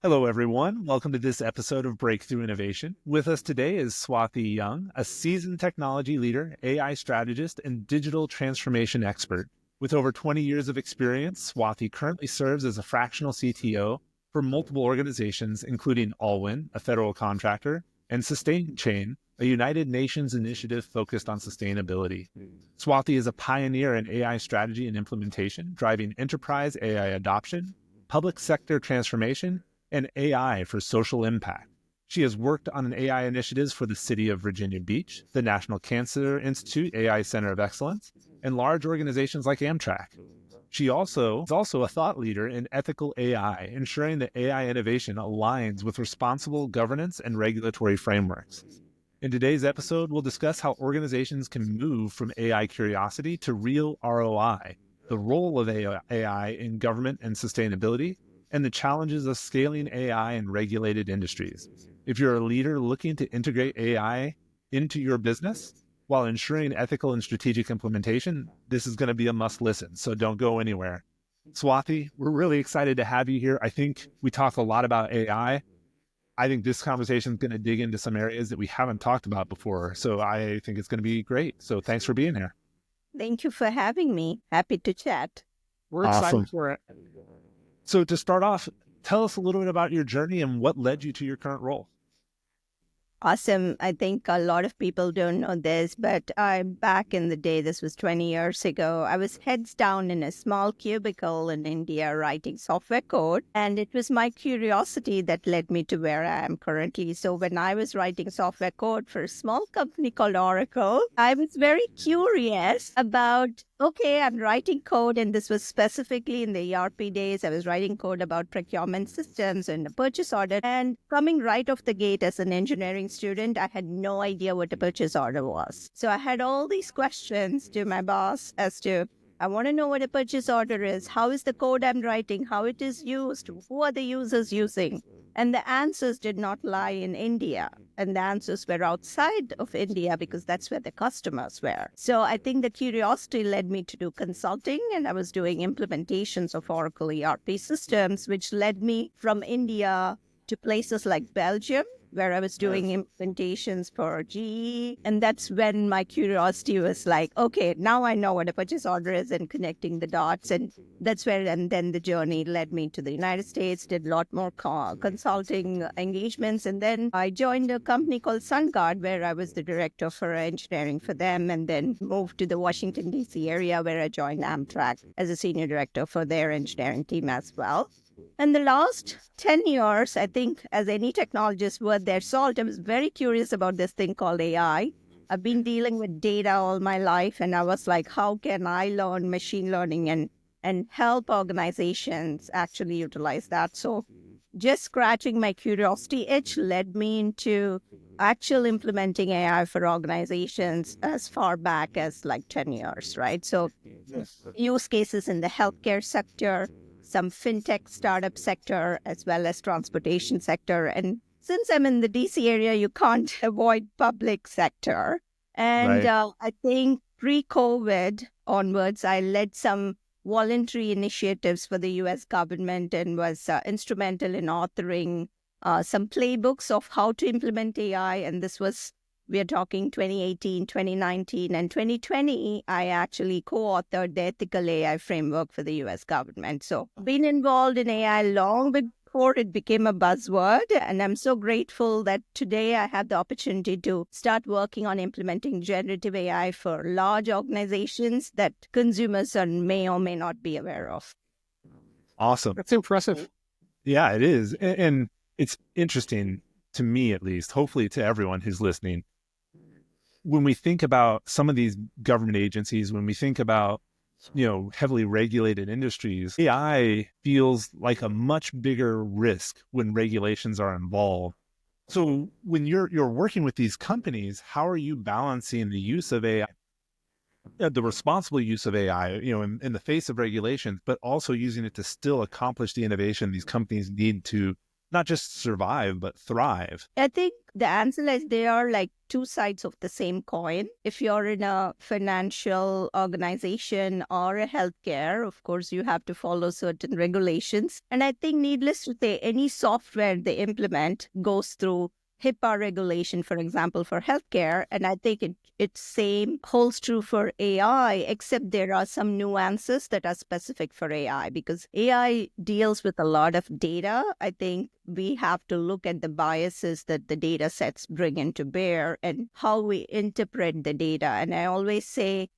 Hello, everyone. Welcome to this episode of Breakthrough Innovation. With us today is Swathi Young, a seasoned technology leader, AI strategist, and digital transformation expert. With over 20 years of experience, Swathi currently serves as a fractional CTO for multiple organizations, including Allwyn, a federal contractor, and SustainChain, a United Nations initiative focused on sustainability. Swathi is a pioneer in AI strategy and implementation, driving enterprise AI adoption, public sector transformation, and AI for social impact. She has worked on AI initiatives for the City of Virginia Beach, the National Cancer Institute AI Center of Excellence, and large organizations like Amtrak. She is also a thought leader in ethical AI, ensuring that AI innovation aligns with responsible governance and regulatory frameworks. In today's episode, we'll discuss how organizations can move from AI curiosity to real ROI, the role of AI in government and sustainability, and the challenges of scaling AI in regulated industries. If you're a leader looking to integrate AI into your business while ensuring ethical and strategic implementation, this is going to be a must listen, so don't go anywhere. Swathi, we're really excited to have you here. I think we talk a lot about AI. I think this conversation is going to dig into some areas that we haven't talked about before, so I think it's going to be great. So thanks for being here. Thank you for having me. Happy to chat. We're excited for it. So to start off, tell us a little bit about your journey and what led you to your current role. Awesome. I think a lot of people don't know this, but back in the day, this was 20 years ago, I was heads down in a small cubicle in India writing software code. And it was my curiosity that led me to where I am currently. So when I was writing software code for a small company called Oracle, I was very curious about I'm writing code, and this was specifically in the ERP days. I was writing code about procurement systems and a purchase order. And coming right off the gate as an engineering student, I had no idea what a purchase order was. So I had all these questions to my boss as to, I want to know what a purchase order is. How is the code I'm writing? How it is used? Who are the users using? And the answers did not lie in India. And the answers were outside of India because that's where the customers were. So I think the curiosity led me to do consulting, and I was doing implementations of Oracle ERP systems, which led me from India to places like Belgium, where I was doing implementations for GE. And that's when my curiosity was like, okay, now I know what a purchase order is, and connecting the dots. And that's where, and then the journey led me to the United States, did a lot more consulting engagements. And then I joined a company called SunGuard, where I was the director for engineering for them, and then moved to the Washington, D.C. area, where I joined Amtrak as a senior director for their engineering team as well. And the last 10 years, I think, as any technologist worth their salt, I was very curious about this thing called AI. I've been dealing with data all my life, and I was like, how can I learn machine learning and help organizations actually utilize that? So just scratching my curiosity itch led me into actual implementing AI for organizations as far back as like 10 years, right? So use cases in the healthcare sector, some fintech startup sector, as well as transportation sector. And since I'm in the DC area, you can't avoid public sector. And Right. I think pre-COVID onwards, I led some voluntary initiatives for the US government and was instrumental in authoring some playbooks of how to implement AI. And this was, we are talking 2018, 2019, and 2020, I actually co-authored the ethical AI framework for the US government. So been involved in AI long before it became a buzzword. And I'm so grateful that today I have the opportunity to start working on implementing generative AI for large organizations that consumers may or may not be aware of. Awesome. That's impressive. Yeah, it is. And it's interesting to me, at least, hopefully to everyone who's listening. When we think about some of these government agencies, when we think about, heavily regulated industries, AI feels like a much bigger risk when regulations are involved. So when you're working with these companies, how are you balancing the use of AI, the responsible use of AI, in the face of regulations, but also using it to still accomplish the innovation these companies need to not just survive, but thrive? I think the answer is they are like two sides of the same coin. If you're in a financial organization or a healthcare, of course, you have to follow certain regulations. And I think, needless to say, any software they implement goes through HIPAA regulation, for example, for healthcare. And I think it's same holds true for AI, except there are some nuances that are specific for AI because AI deals with a lot of data. I think we have to look at the biases that the data sets bring into bear and how we interpret the data. And I always say,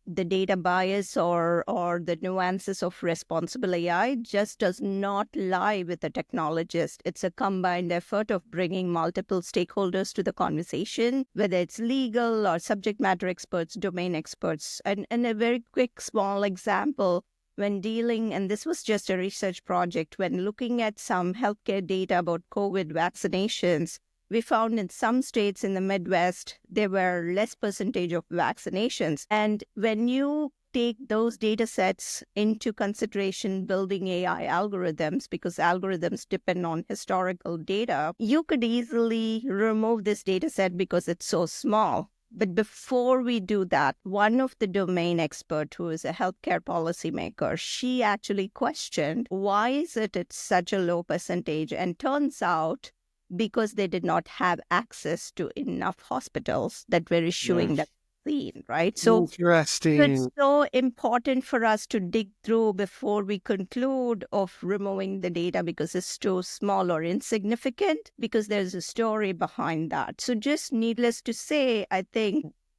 the data bias or the nuances of responsible AI just does not lie with the technologist. It's a combined effort of bringing multiple stakeholders to the conversation, whether it's legal or subject matter experts, domain experts. And a very quick, small example, when dealing, and this was just a research project, when looking at some healthcare data about COVID vaccinations, we found in some states in the Midwest, there were less percentage of vaccinations. And when you take those data sets into consideration, building AI algorithms, because algorithms depend on historical data, you could easily remove this data set because it's so small. But before we do that, one of the domain expert who is a healthcare policymaker, she actually questioned, why is it it's such a low percentage? And turns out, because they did not have access to enough hospitals that were issuing that vaccine, right? So interesting. it's so important for us to dig through before we conclude of removing the data because it's too small or insignificant, because there's a story behind that. So just needless to say,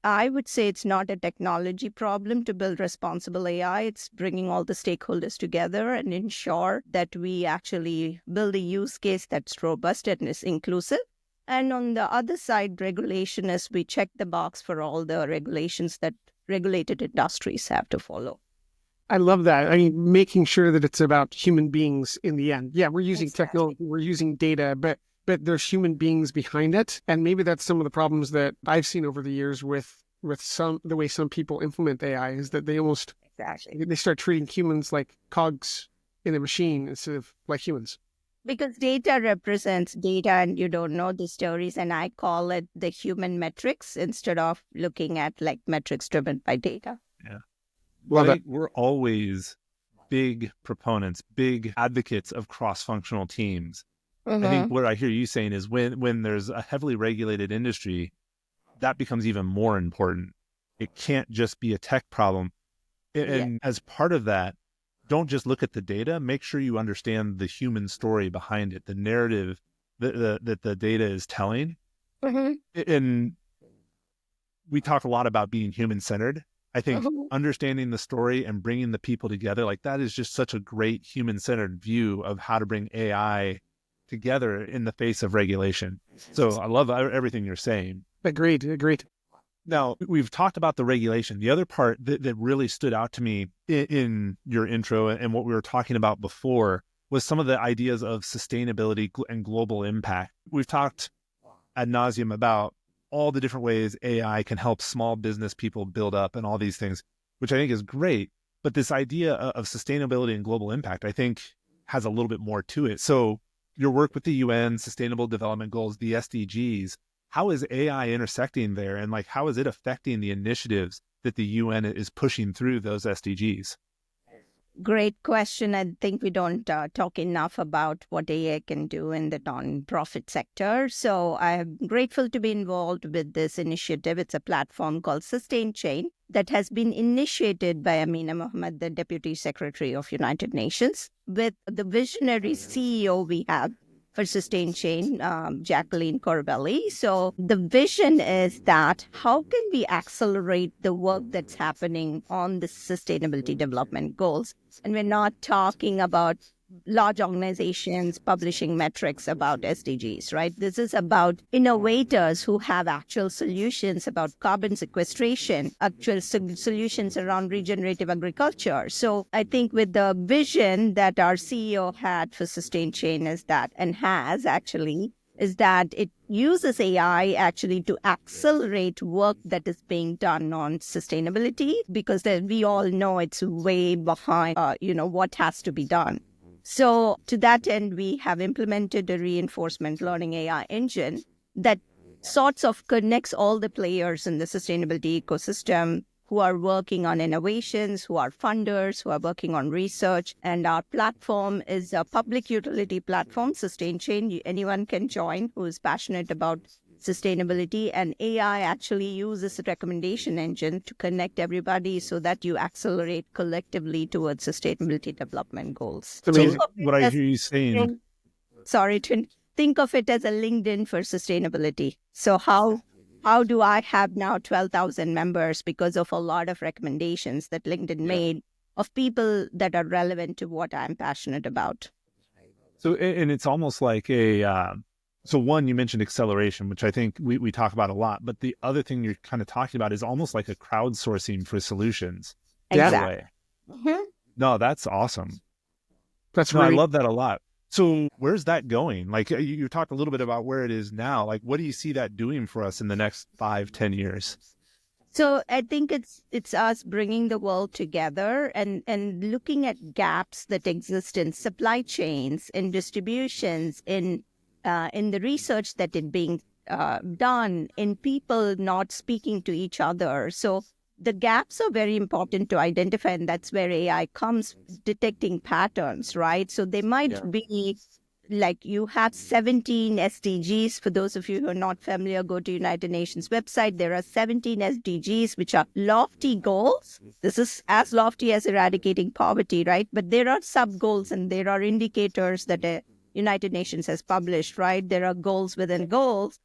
I would say it's not a technology problem to build responsible AI. It's bringing all the stakeholders together and ensure that we actually build a use case that's robust and is inclusive. And on the other side, regulation is we check the box for all the regulations that regulated industries have to follow. I love that. I mean, making sure that it's about human beings in the end. Yeah, we're using technology, we're using data, but there's human beings behind it. And maybe that's some of the problems that I've seen over the years with the way some people implement AI is that they almost, they start treating humans like cogs in a machine instead of like humans. Because data represents data and you don't know the stories. And I call it the human metrics instead of looking at like metrics driven by data. Yeah. Love it. We're always big proponents, big advocates of cross-functional teams. I think what I hear you saying is when there's a heavily regulated industry, that becomes even more important. It can't just be a tech problem. And as part of that, don't just look at the data, make sure you understand the human story behind it, the narrative that the data is telling. And we talk a lot about being human-centered. I think understanding the story and bringing the people together, like that is just such a great human-centered view of how to bring AI together in the face of regulation. So I love everything you're saying. Agreed. Now, we've talked about the regulation. The other part that really stood out to me in your intro and what we were talking about before was some of the ideas of sustainability and global impact. We've talked ad nauseum about all the different ways AI can help small business people build up and all these things, which I think is great. But this idea of sustainability and global impact, I think, has a little bit more to it. So your work with the UN Sustainable Development Goals, the SDGs, how is AI intersecting there? And like, how is it affecting the initiatives that the UN is pushing through those SDGs? Great question. I think we don't talk enough about what AI can do in the nonprofit sector. So I'm grateful to be involved with this initiative. It's a platform called SustainChain that has been initiated by Amina Mohammed, the Deputy Secretary of United Nations, with the visionary CEO we have for SustainChain, Jacqueline Corbelli. So the vision is that how can we accelerate the work that's happening on the sustainability development goals? And we're not talking about large organizations publishing metrics about SDGs, right? This is about innovators who have actual solutions about carbon sequestration, actual solutions around regenerative agriculture. So I think with the vision that our CEO had for SustainChain is that, and has actually, is that it uses AI actually to accelerate work that is being done on sustainability, because we all know it's way behind, what has to be done. So to that end, we have implemented a reinforcement learning AI engine that sorts of connects all the players in the sustainability ecosystem who are working on innovations, who are funders, who are working on research. And our platform is a public utility platform, SustainChain. Anyone can join who is passionate about sustainability, and AI actually uses a recommendation engine to connect everybody so that you accelerate collectively towards sustainability development goals. So what I hear you saying, Think of it as a LinkedIn for sustainability. So how do I have now 12,000 members because of a lot of recommendations that LinkedIn made of people that are relevant to what I'm passionate about? so, and it's almost like so one, you mentioned acceleration, which I think we talk about a lot, but the other thing you're kind of talking about is almost like a crowdsourcing for solutions. Exactly. No, that's awesome. That's I love that a lot. So where's that going? Like you talked a little bit about where it is now. Like, what do you see that doing for us in the next 5-10 years? So I think it's us bringing the world together and looking at gaps that exist in supply chains, in distributions, in the research that is being done, in people not speaking to each other. So the gaps are very important to identify, and that's where AI comes, detecting patterns, right? So they might be like you have 17 SDGs. For those of you who are not familiar, go to United Nations website. There are 17 SDGs, which are lofty goals. This is as lofty as eradicating poverty, right? But there are sub-goals and there are indicators that the United Nations has published, right? There are goals within goals.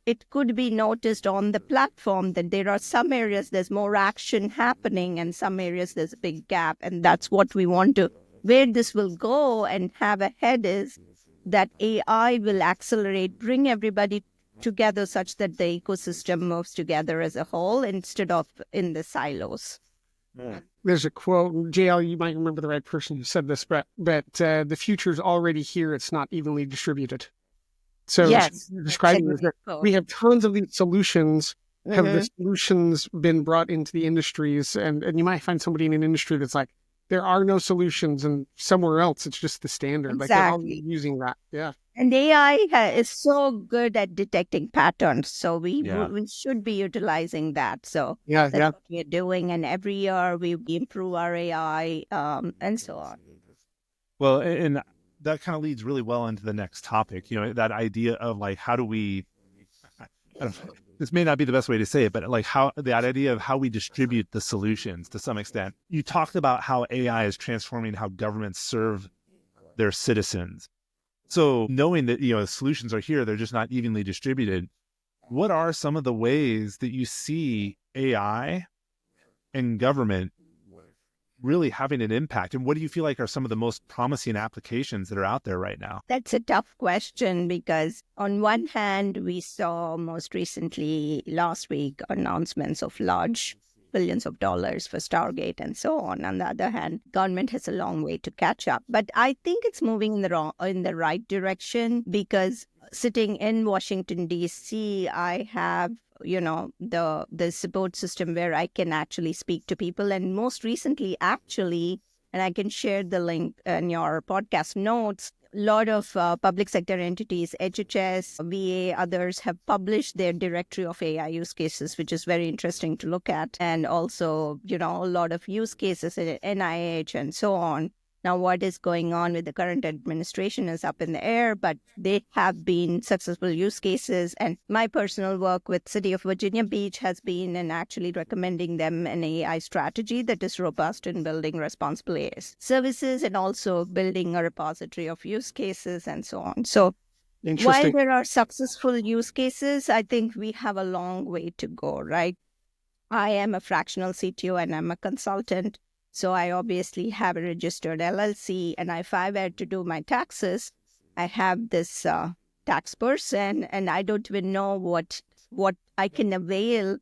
It could be noticed on the platform that there are some areas there's more action happening and some areas there's a big gap. And that's what we want to, where this will go and have ahead is that AI will accelerate, bring everybody together such that the ecosystem moves together as a whole instead of in the silos. There's a quote, JL, you might remember the right person who said this, but the future's already here. It's not evenly distributed. So yes, describing is that we have tons of these solutions. Have the solutions been brought into the industries? And you might find somebody in an industry that's like, there are no solutions, and somewhere else it's just the standard. Exactly. Like they're all using that. Yeah. And AI is so good at detecting patterns. So we should be utilizing that. So that's what we're doing. And every year we improve our AI and so on. Well, and that kind of leads really well into the next topic, that idea of like, how do we, this may not be the best way to say it, but like that idea of how we distribute the solutions to some extent. You talked about how AI is transforming how governments serve their citizens. So knowing that, solutions are here, they're just not evenly distributed. What are some of the ways that you see AI and government really having an impact? And what do you feel like are some of the most promising applications that are out there right now? That's a tough question because on one hand, we saw most recently last week announcements of large billions of dollars for Stargate and so on. On the other hand, government has a long way to catch up. But I think it's moving in the right direction because sitting in Washington, D.C., I have the support system where I can actually speak to people. And most recently, actually, and I can share the link in your podcast notes, a lot of public sector entities, HHS, VA, others have published their directory of AI use cases, which is very interesting to look at. And also, a lot of use cases at NIH and so on. Now, what is going on with the current administration is up in the air, but they have been successful use cases. And my personal work with City of Virginia Beach has been in actually recommending them an AI strategy that is robust in building responsible AI services and also building a repository of use cases and so on. So while there are successful use cases, I think we have a long way to go, right? I am a fractional CTO and I'm a consultant. So I obviously have a registered LLC, and if I were to do my taxes, I have this tax person, and I don't even know what I can avail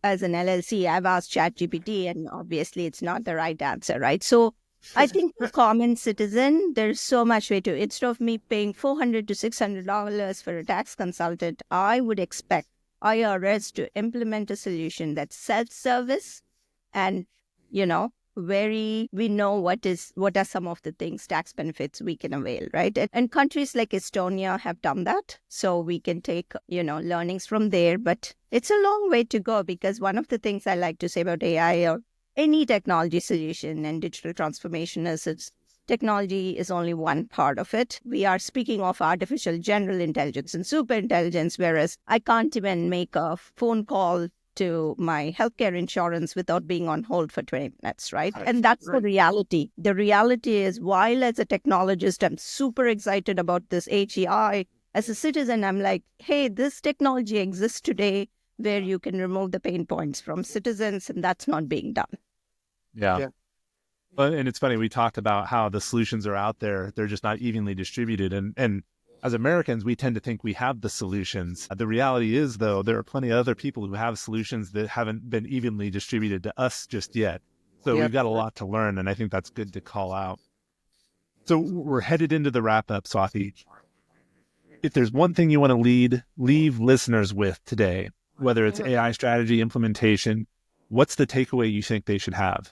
as an LLC. I've asked ChatGPT, and obviously it's not the right answer, right? So I think for common citizen, there's so much way to, instead of me paying $400 to $600 for a tax consultant, I would expect IRS to implement a solution that's self-service and, we know what are some of the things, tax benefits we can avail, right? And countries like Estonia have done that. So we can take, learnings from there. But it's a long way to go, because one of the things I like to say about AI or any technology solution and digital transformation is technology is only one part of it. We are speaking of artificial general intelligence and super intelligence, whereas I can't even make a phone call to my healthcare insurance without being on hold for 20 minutes, right? And that's the reality. The reality is, while as a technologist, I'm super excited about this AGI, as a citizen, I'm like, hey, this technology exists today where you can remove the pain points from citizens, and that's not being done. Yeah. And it's funny, we talked about how the solutions are out there. They're just not evenly distributed. And as Americans, we tend to think we have the solutions. The reality is, though, there are plenty of other people who have solutions that haven't been evenly distributed to us just yet. So we've got a lot to learn, and I think that's good to call out. So we're headed into the wrap-up, Swathi. If there's one thing you want to leave listeners with today, whether it's AI strategy implementation, what's the takeaway you think they should have?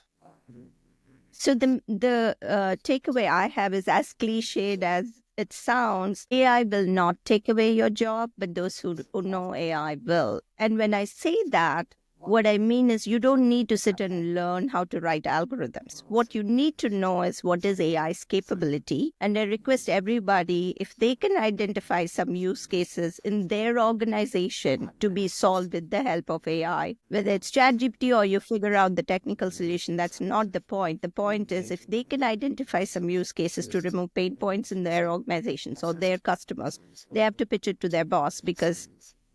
So the takeaway I have is, as cliched as it sounds, AI will not take away your job, but those who know AI will. And when I say that, what I mean is, you don't need to sit and learn how to write algorithms. What you need to know is, what is AI's capability? And I request everybody, if they can identify some use cases in their organization to be solved with the help of AI, whether it's ChatGPT or you figure out the technical solution, that's not the point. The point is, if they can identify some use cases to remove pain points in their organizations or their customers, they have to pitch it to their boss, because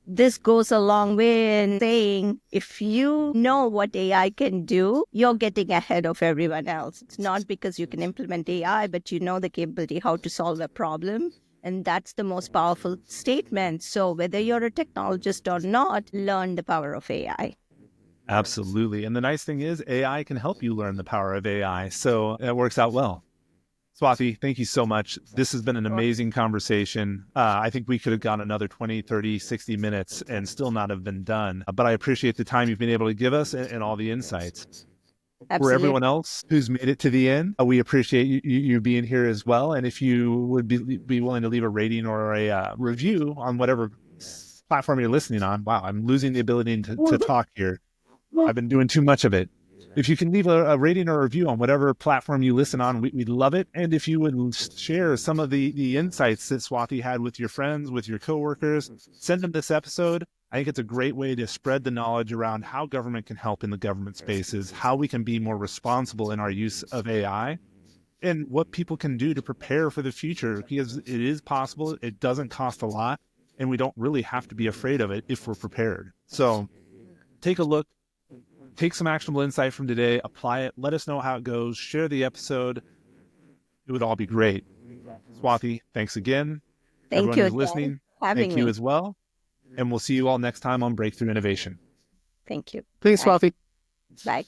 this goes a long way in saying, if you know what AI can do, you're getting ahead of everyone else. It's not because you can implement AI, but you know the capability how to solve a problem. And that's the most powerful statement. So whether you're a technologist or not, learn the power of AI. Absolutely. And the nice thing is, AI can help you learn the power of AI. So it works out well. Swathi, thank you so much. This has been an amazing conversation. I think we could have gone another 20, 30, 60 minutes and still not have been done. But I appreciate the time you've been able to give us and all the insights. Absolutely. For everyone else who's made it to the end, we appreciate you being here as well. And if you would be willing to leave a rating or a review on whatever platform you're listening on. Wow, I'm losing the ability to talk here. I've been doing too much of it. If you can leave a rating or a review on whatever platform you listen on, we'd love it. And if you would share some of the insights that Swathi had with your friends, with your coworkers, send them this episode. I think it's a great way to spread the knowledge around how government can help in the government spaces, how we can be more responsible in our use of AI, and what people can do to prepare for the future, because it is possible. It doesn't cost a lot, and we don't really have to be afraid of it if we're prepared. So take a look. Take some actionable insight from today, apply it, let us know how it goes, share the episode. It would all be great. Swathi, thanks again. Thank Everyone you who's listening, thank you as well. And we'll see you all next time on Breakthrough Innovation. Thank you. Thanks, Swathi. Bye.